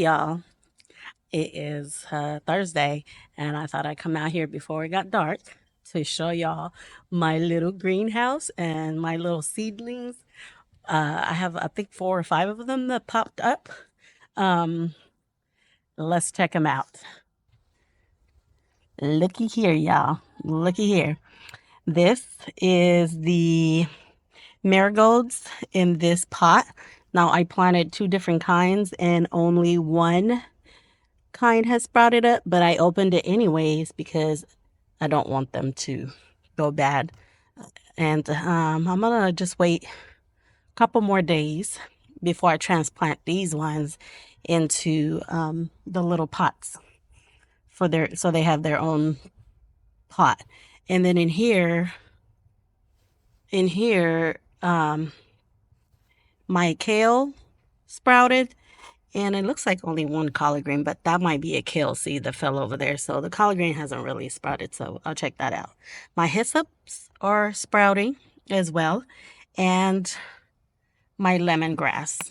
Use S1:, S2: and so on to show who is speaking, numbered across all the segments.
S1: y'all. It is Thursday, and I thought I'd come out here before it got dark to show y'all my little greenhouse and my little seedlings. I have, I think, 4 or 5 of them that popped up. Um, let's check them out. Looky here, y'all. Looky here. This is the marigolds in this pot. Now, I planted 2 different kinds, and only one kind has sprouted up, but I opened it anyways because I don't want them to go bad. And I'm gonna just wait a couple more days before I transplant these ones into the little pots for their, so they have their own pot. And then in here, my kale sprouted. And it looks like only one collard green, but that might be a kale seed that fell over there. So the collard green hasn't really sprouted, so I'll check that out. My hyssops are sprouting as well. And my lemongrass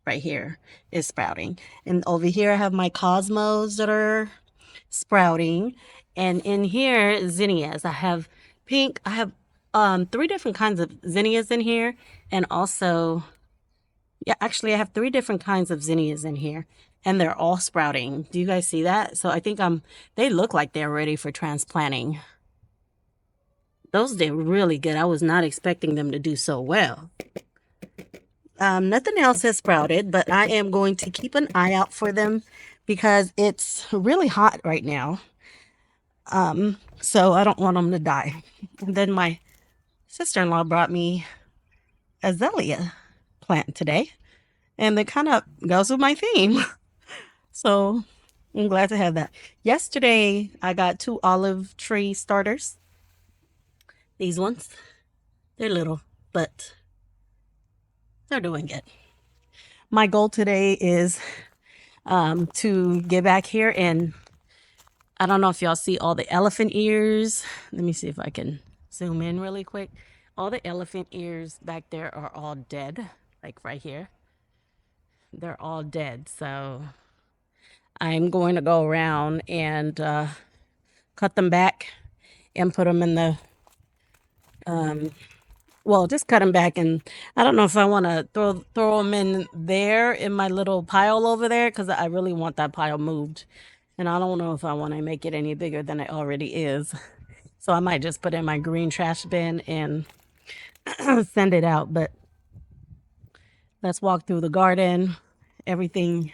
S1: right here is sprouting. And over here I have my cosmos that are sprouting. And in here, zinnias. I have pink. I have 3 different kinds of zinnias in here. And also, yeah, actually I have 3 different kinds of zinnias in here, and they're all sprouting. Do you guys see that? So I think they look like they're ready for transplanting. Those did really good. I was not expecting them to do so well. Nothing else has sprouted, but I am going to keep an eye out for them because it's really hot right now. So I don't want them to die. And then my sister-in-law brought me azalea plant today, and it kind of goes with my theme. So I'm glad to have that. Yesterday, I got 2 olive tree starters. These ones, they're little, but they're doing good. My goal today is to get back here, and I don't know if y'all see all the elephant ears. Let me see if I can zoom in really quick. All the elephant ears back there are all dead, like right here. They're all dead, so I'm going to go around and cut them back and put them in the, well, just cut them back. And I don't know if I want to throw them in there in my little pile over there, because I really want that pile moved. And I don't know if I want to make it any bigger than it already is. So I might just put it in my green trash bin and send it out. But let's walk through the garden. Everything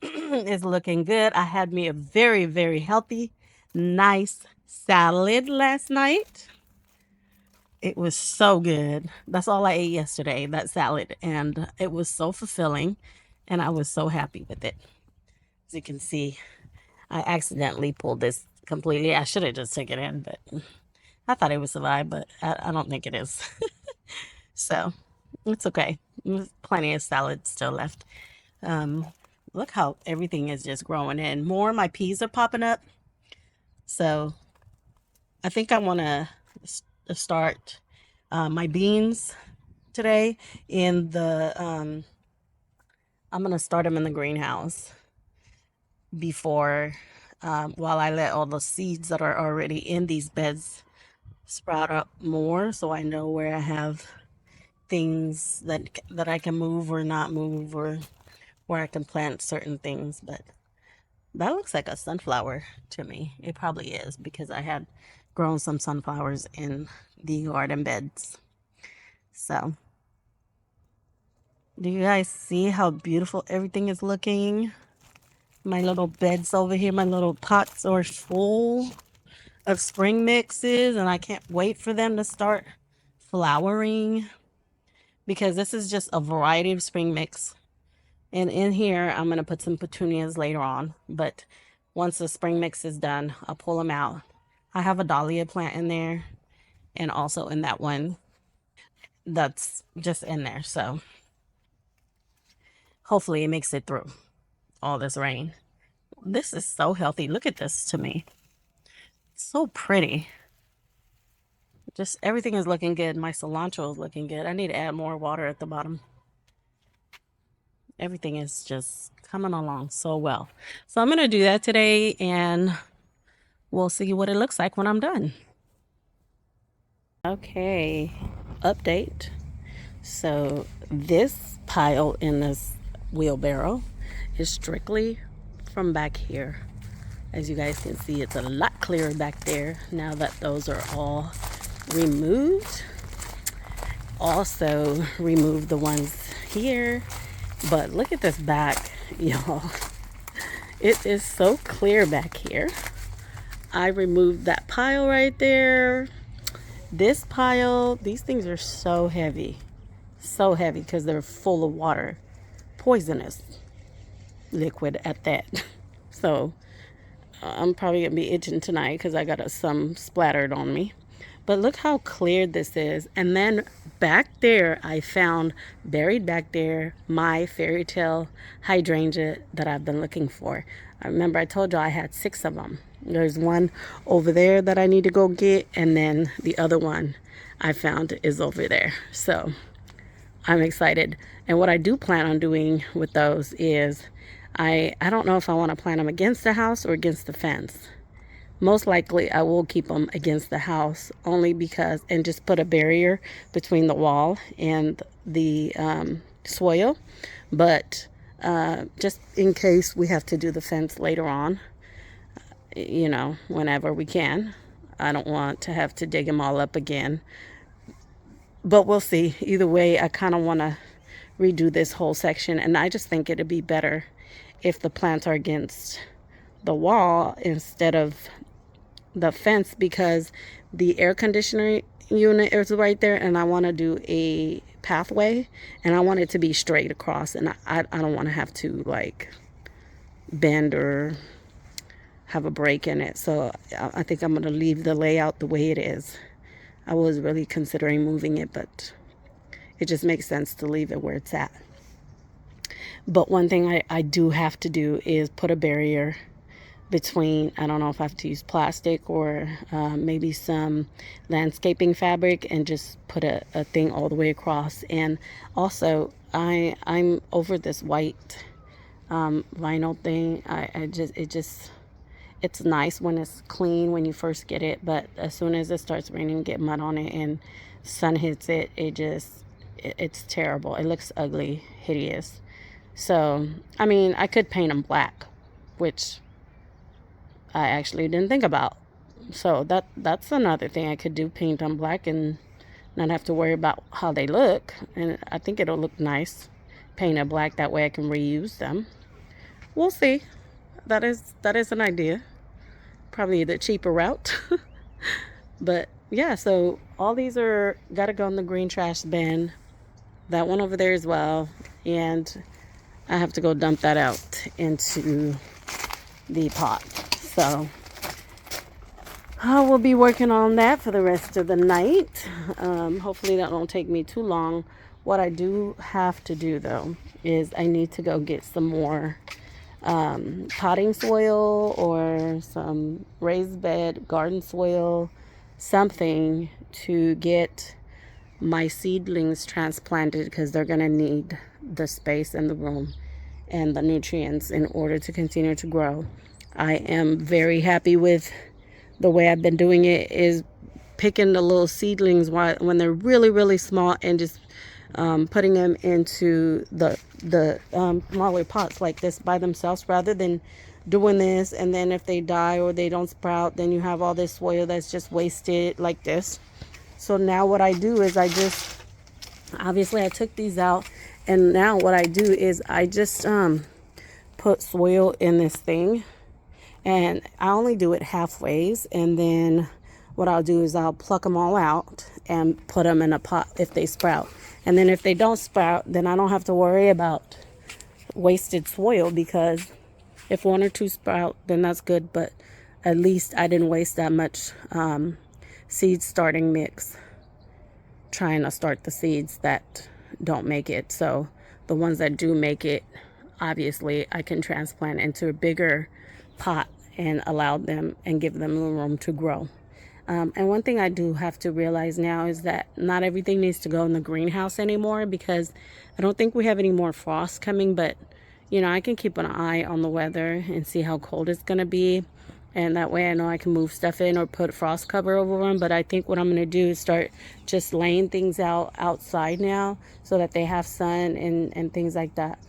S1: is looking good. I had me a very, very healthy, nice salad last night. It was so good. That's all I ate yesterday, that salad. And it was so fulfilling. And I was so happy with it. As you can see, I accidentally pulled this completely. I should have just took it in, but I thought it would survive, but I don't think it is. So it's okay. There's plenty of salad still left. Look how everything is just growing in. More of my peas are popping up. So I think I want to start my beans today in the, I'm going to start them in the greenhouse before, while I let all the seeds that are already in these beds sprout up more, so I know where I have things that I can move or not move, or where I can plant certain things. But that looks like a sunflower to me. It probably is, because I had grown some sunflowers in the garden beds. So do you guys see how beautiful everything is looking? My little beds over here, my little pots are full of spring mixes, and I can't wait for them to start flowering, because this is just a variety of spring mix. And in here, I'm going to put some petunias later on. But once the spring mix is done, I'll pull them out. I have a dahlia plant in there, and also in that one that's just in there. So hopefully it makes it through all this rain. This is so healthy. Look at this to me. It's so pretty. Just everything is looking good. My cilantro is looking good. I need to add more water at the bottom. Everything is just coming along so well. So I'm going to do that today, and we'll see what it looks like when I'm done. Okay, update. So this pile in this wheelbarrow is strictly from back here. As you guys can see, it's a lot clearer back there now that those are all removed. Also remove the ones here, but look at this back, y'all. It is so clear back here. I removed that pile right there. This pile, these things are so heavy because they're full of water, poisonous liquid at that. So I'm probably gonna be itching tonight because I got some splattered on me. But look how clear this is. And then back there, I found, buried back there, my Fairy Tale Hydrangea that I've been looking for. I remember I told you I had 6 of them. There's one over there that I need to go get, and then the other one I found is over there. So I'm excited. And what I do plan on doing with those is, I don't know if I want to plant them against the house or against the fence. Most likely I will keep them against the house, only because, and just put a barrier between the wall and the soil. But just in case we have to do the fence later on, you know, whenever we can. I don't want to have to dig them all up again. But we'll see. Either way, I kind of want to redo this whole section, and I just think it'd be better if the plants are against the wall instead of the fence, because the air conditioner unit is right there, and I want to do a pathway, and I want it to be straight across, and I don't want to have to like bend or have a break in it. So I think I'm going to leave the layout the way it is. I was really considering moving it, but it just makes sense to leave it where it's at. But one thing I do have to do is put a barrier between, I don't know if I have to use plastic or maybe some landscaping fabric, and just put a thing all the way across. And also I'm over this white vinyl thing. It's nice when it's clean when you first get it, but as soon as it starts raining, get mud on it and sun hits it, it's terrible. It looks ugly, hideous. So I mean, I could paint them black, which I actually didn't think about. So that's another thing I could do, paint them black and not have to worry about how they look. And I think it'll look nice painted black, that way I can reuse them. We'll see. That is an idea. Probably the cheaper route. But yeah, so all these are gotta go in the green trash bin. That one over there as well. And I have to go dump that out into the pot. So I will be working on that for the rest of the night. Hopefully that won't take me too long. What I do have to do though is I need to go get some more potting soil or some raised bed garden soil, something to get my seedlings transplanted, because they're going to need the space in the room and the nutrients in order to continue to grow. I am very happy with the way I've been doing it, is picking the little seedlings when they're really, really small, and just putting them into the smaller pots like this by themselves, rather than doing this and then if they die or they don't sprout, then you have all this soil that's just wasted like this. So now what I do is obviously I took these out, and now what I do is I just put soil in this thing, and I only do it halfways, and then what I'll do is I'll pluck them all out and put them in a pot if they sprout. And then if they don't sprout, then I don't have to worry about wasted soil, because if 1 or 2 sprout, then that's good, but at least I didn't waste that much seed starting mix trying to start the seeds that don't make it. So the ones that do make it, obviously I can transplant into a bigger pot and allow them and give them room to grow. And one thing I do have to realize now is that not everything needs to go in the greenhouse anymore, because I don't think we have any more frost coming, but you know, I can keep an eye on the weather and see how cold it's going to be. And that way I know I can move stuff in or put frost cover over them. But I think what I'm going to do is start just laying things out outside now so that they have sun and things like that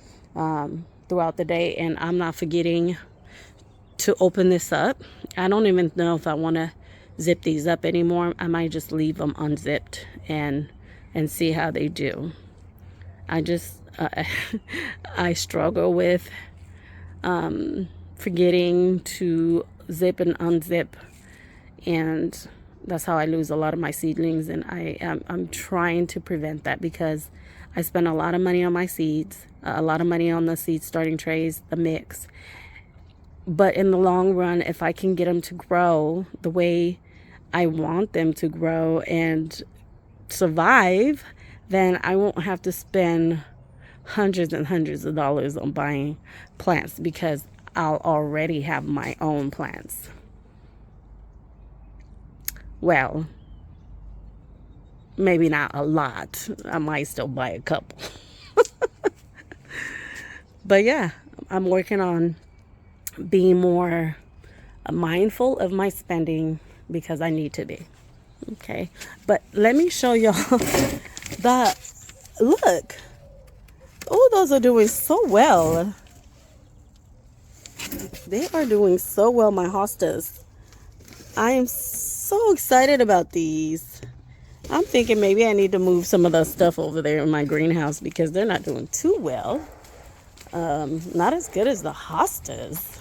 S1: throughout the day. And I'm not forgetting to open this up. I don't even know if I want to zip these up anymore. I might just leave them unzipped and see how they do. I just I struggle with forgetting to zip and unzip, and that's how I lose a lot of my seedlings. And I'm trying to prevent that, because I spend a lot of money on my seeds, a lot of money on the seed starting trays, the mix. But in the long run, if I can get them to grow the way I want them to grow and survive, then I won't have to spend hundreds and hundreds of dollars on buying plants, because I'll already have my own plants. Well, maybe not a lot. I might still buy a couple. But yeah, I'm working on being more mindful of my spending, because I need to be. Okay, but let me show y'all the look. Oh, those are doing so well. They are doing so well, my hostas. I am so excited about these. I'm thinking maybe I need to move some of the stuff over there in my greenhouse, because they're not doing too well. Not as good as the hostas.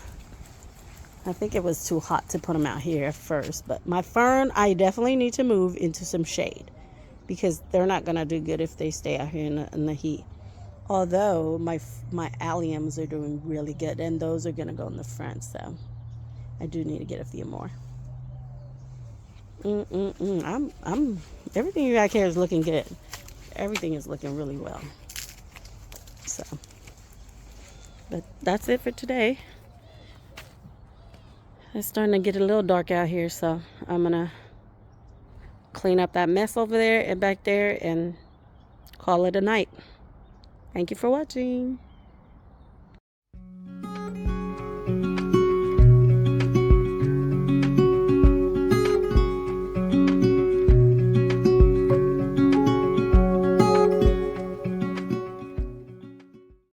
S1: I think it was too hot to put them out here first. But my fern, I definitely need to move into some shade, because they're not going to do good if they stay out here in the heat. Although my alliums are doing really good, and those are going to go in the front. So I do need to get a few more. I'm everything you got here is looking good. Everything is looking really well. So, but that's it for today. It's starting to get a little dark out here, so I'm gonna clean up that mess over there and back there and call it a night. Thank you for watching.